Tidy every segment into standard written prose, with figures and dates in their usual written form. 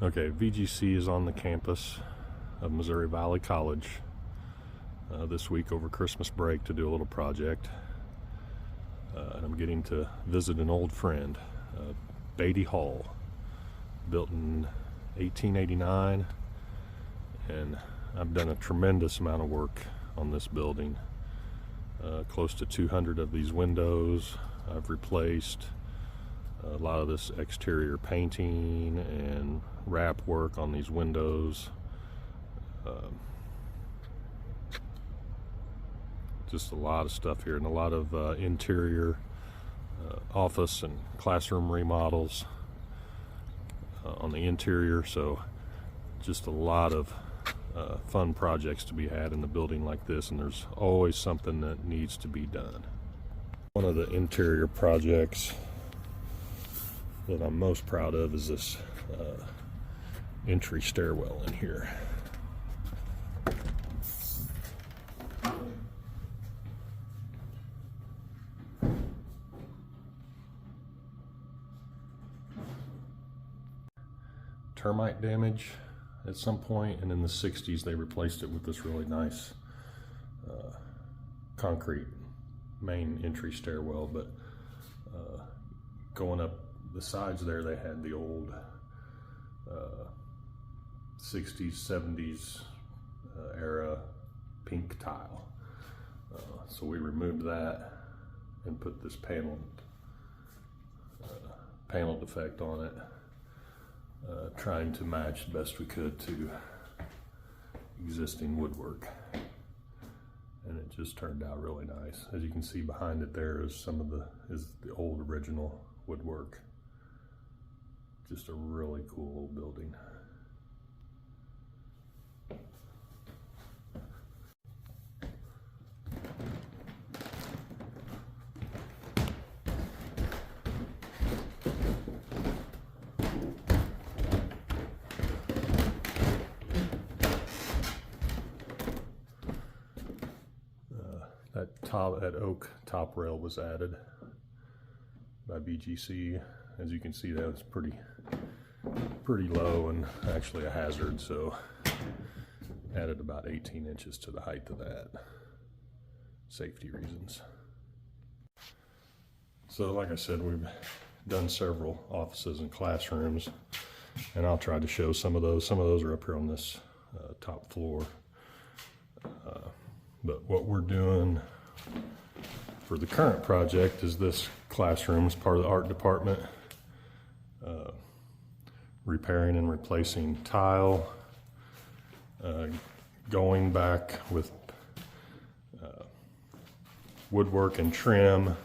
Okay, VGC is on the campus of Missouri Valley College this week over Christmas break to do a little project. And I'm getting to visit an old friend, Beatty Hall, built in 1889, and I've done a tremendous amount of work on this building. Close to 200 of these windows I've replaced. A lot of this exterior painting and wrap work on these windows. Just a lot of stuff here, and a lot of interior office and classroom remodels on the interior. So just a lot of fun projects to be had in the building like this, and there's always something that needs to be done. One of the interior projects that I'm most proud of is this entry stairwell in here. Termite damage at some point, and in the 60s they replaced it with this really nice concrete main entry stairwell, but going up the sides there, they had the old 60s, 70s era pink tile. So we removed that and put this paneled effect on it, trying to match the best we could to existing woodwork. And it just turned out really nice. As you can see behind it there is the old original woodwork. Just a really cool old building. That oak top rail was added by VGC. As you can see, that was pretty low and actually a hazard, so added about 18 inches to the height of that, safety reasons. So like I said, we've done several offices and classrooms, and I'll try to show some of those. Some of those are up here on this top floor. But what we're doing for the current project is this classroom is part of the art department, repairing and replacing tile, going back with woodwork and trim,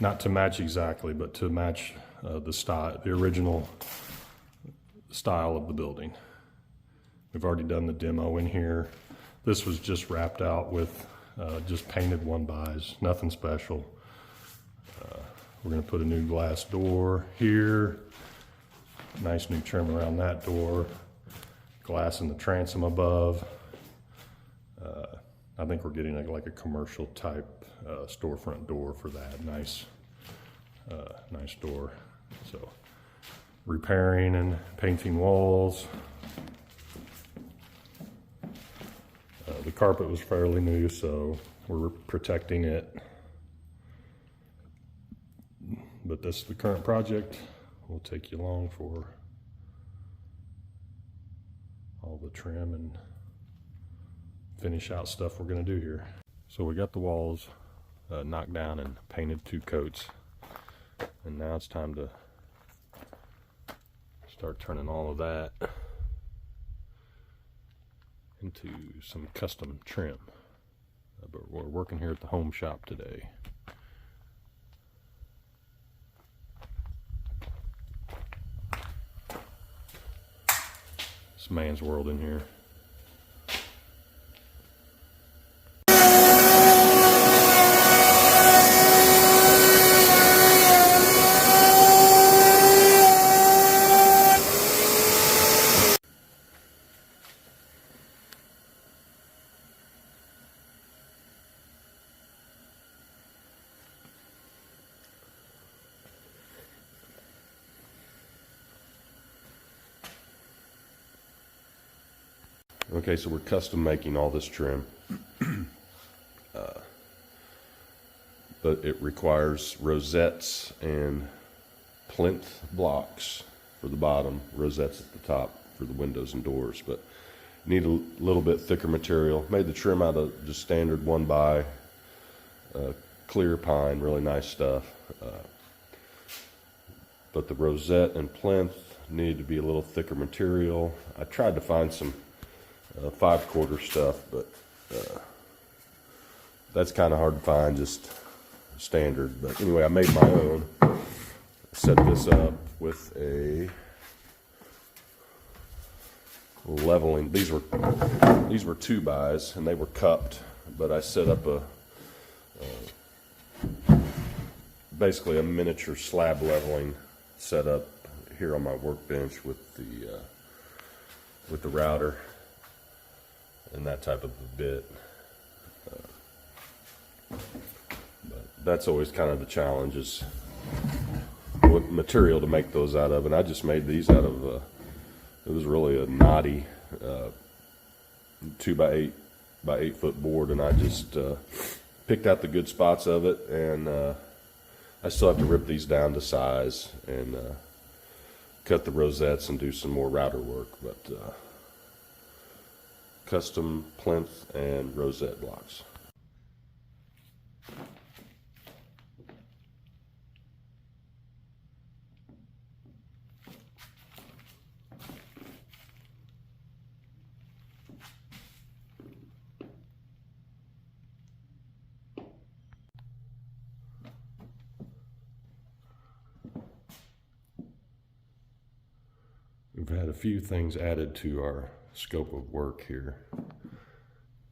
not to match exactly, but to match the original style of the building. We've already done the demo in here. This was just wrapped out with just painted one-bys, nothing special. We're gonna put a new glass door here, nice new trim around that door, glass in the transom above. I think we're getting like a commercial type storefront door for that. Nice door. So repairing and painting walls. The carpet was fairly new, so we're protecting it. But this is the current project. We'll take you along for all the trim and finish out stuff we're gonna do here. So we got the walls knocked down and painted 2 coats. And now it's time to start turning all of that into some custom trim. But we're working here at the home shop today. It's man's world in here. Okay, so we're custom making all this trim. But it requires rosettes and plinth blocks for the bottom, rosettes at the top for the windows and doors. But need a little bit thicker material. Made the trim out of just standard 1x clear pine, really nice stuff. But the rosette and plinth needed to be a little thicker material. I tried to find some 5/4 stuff, but that's kind of hard to find, just standard. But anyway, I made my own. Set this up with a leveling. These were 2x and they were cupped, but I set up a basically a miniature slab leveling setup here on my workbench with the router and that type of a bit. But that's always kind of the challenge, is what material to make those out of. And I just made these out of it was really a knotty 2x8 by 8 foot board, and I just picked out the good spots of it, and I still have to rip these down to size and cut the rosettes and do some more router work, but custom plinth and rosette blocks. We've had a few things added to our scope of work here,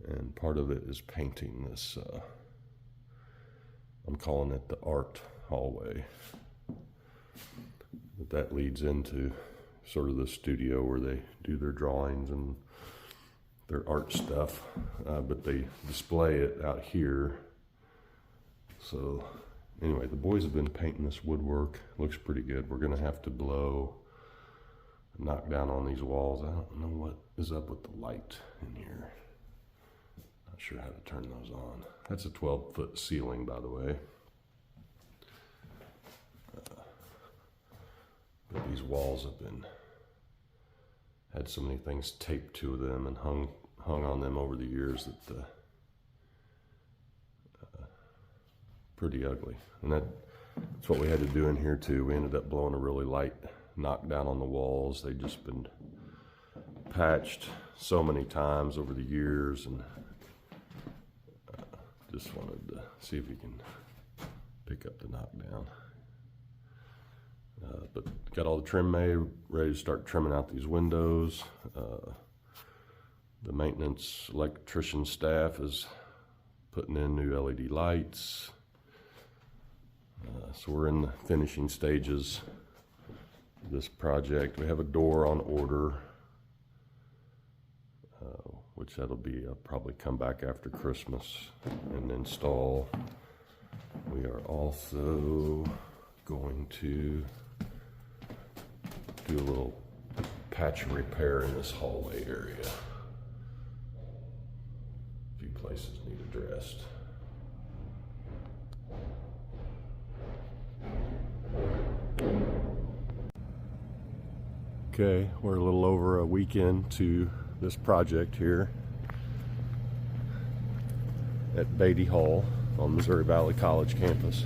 and part of it is painting this, I'm calling it the art hallway. But that leads into sort of the studio where they do their drawings and their art stuff, but they display it out here. So anyway, the boys have been painting this woodwork. Looks pretty good. We're gonna have to knock down on these walls. I don't know what is up with the light in here. Not sure how to turn those on. That's a 12-foot ceiling, by the way. But these walls have had so many things taped to them and hung on them over the years that pretty ugly. And that's what we had to do in here too. We ended up blowing a really light knock down on the walls. They've just been patched so many times over the years, and just wanted to see if we can pick up the knockdown. But got all the trim made, ready to start trimming out these windows. The maintenance electrician staff is putting in new LED lights. So we're in the finishing stages of this project. We have a door on order, which that'll be probably come back after Christmas and install. We are also going to do a little patch and repair in this hallway area. A few places need addressed. Okay, we're a little over a week into this project here at Beatty Hall on Missouri Valley College campus.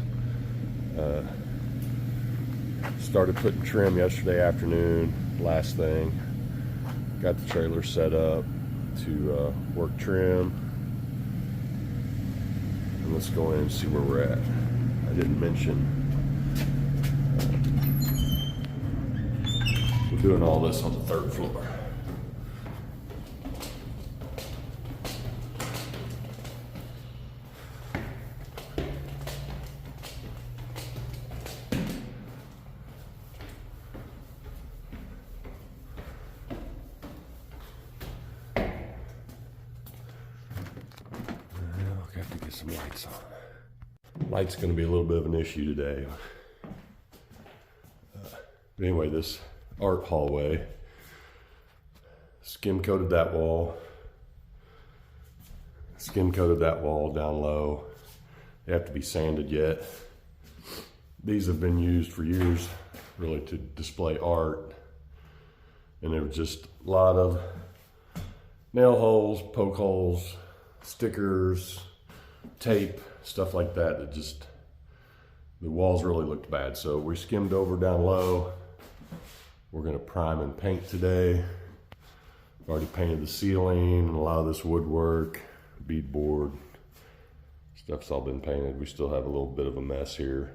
Started putting trim yesterday afternoon, last thing. Got the trailer set up to work trim. And let's go in and see where we're at. I didn't mention we're doing all this on the 3rd floor. Some lights on. Light's going to be a little bit of an issue today. Anyway, this art hallway, skim coated that wall, Skim coated that wall down low. They have to be sanded yet. These have been used for years, really, to display art. And there was just a lot of nail holes, poke holes, stickers, tape, stuff like that. That just, the walls really looked bad. So we skimmed over down low. We're gonna prime and paint today. I've already painted the ceiling and a lot of this woodwork, beadboard. Stuff's all been painted. We still have a little bit of a mess here.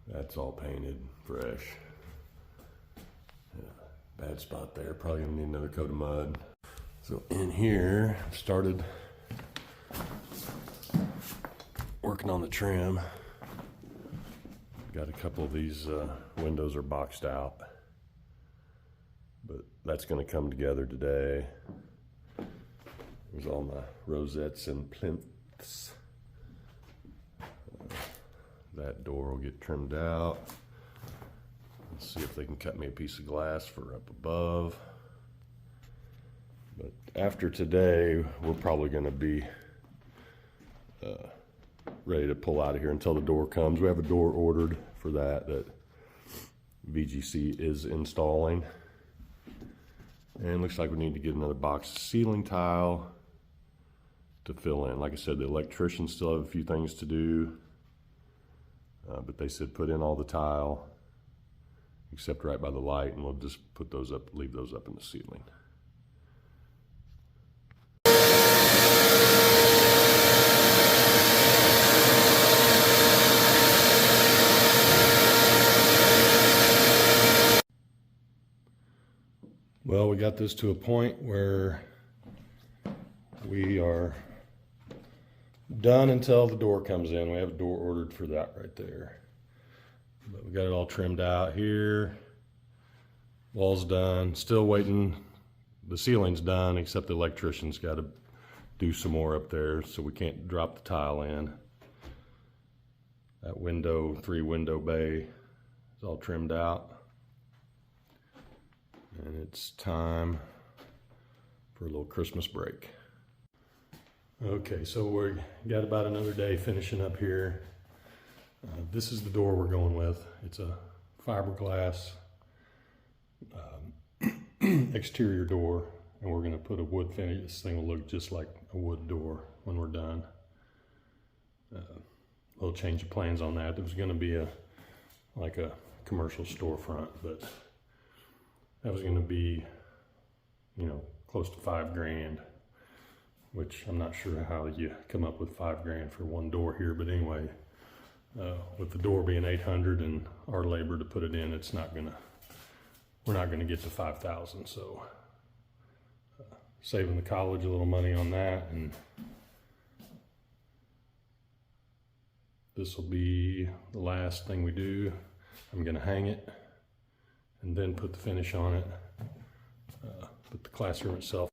That's all painted, fresh. Yeah, bad spot there. Probably gonna need another coat of mud. So in here, I've started working on the trim. Got a couple of these windows are boxed out, but that's gonna come together today. There's all my rosettes and plinths. That door will get trimmed out. Let's see if they can cut me a piece of glass for up above. But after today, we're probably gonna be ready to pull out of here until the door comes. We have a door ordered for that VGC is installing. And it looks like we need to get another box of ceiling tile to fill in. Like I said, the electricians still have a few things to do. But they said put in all the tile except right by the light, and we'll just put those up, leave those up in the ceiling. Well, we got this to a point where we are done until the door comes in. We have a door ordered for that right there. But we got it all trimmed out here. Wall's done. Still waiting. The ceiling's done, except the electrician's got to do some more up there, so we can't drop the tile in. That window, 3-window bay, is all trimmed out. And it's time for a little Christmas break. Okay, so we got about another day finishing up here. This is the door we're going with. It's a fiberglass exterior door, and we're gonna put a wood finish. This thing will look just like a wood door when we're done. We'll change the plans on that. There was gonna be like a commercial storefront, but that was gonna be, you know, close to $5 grand. Which I'm not sure how you come up with $5 grand for one door here, but anyway, with the door being $800 and our labor to put it in, we're not gonna get to 5,000. So saving the college a little money on that, and this will be the last thing we do. I'm gonna hang it and then put the finish on it, put the classroom itself.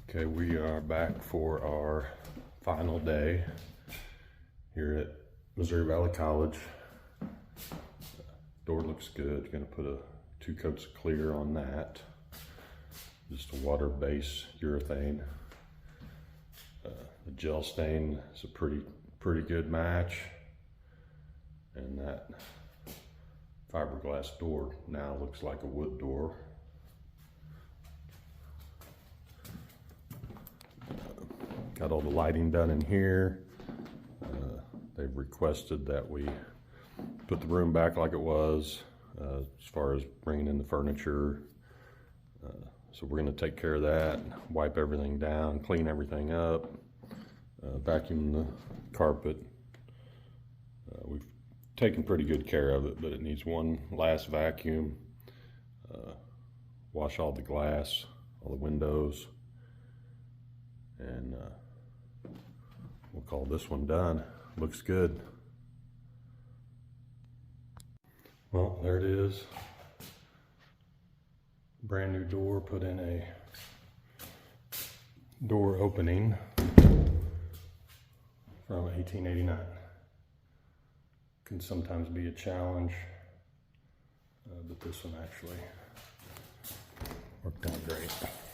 Okay, we are back for our final day here at Missouri Valley College. Door looks good. Gonna put 2 coats of clear on that. Just a water-based urethane. The gel stain is a pretty good match. And that fiberglass door now looks like a wood door. Got all the lighting done in here. They've requested that we put the room back like it was, as far as bringing in the furniture. So we're gonna take care of that, wipe everything down, clean everything up, vacuum the carpet. We've taken pretty good care of it, but it needs one last vacuum. Wash all the glass, all the windows, and we'll call this one done. Looks good. Well, there it is. Brand new door, put in a door opening from 1889. Can sometimes be a challenge, but this one actually Worked out great.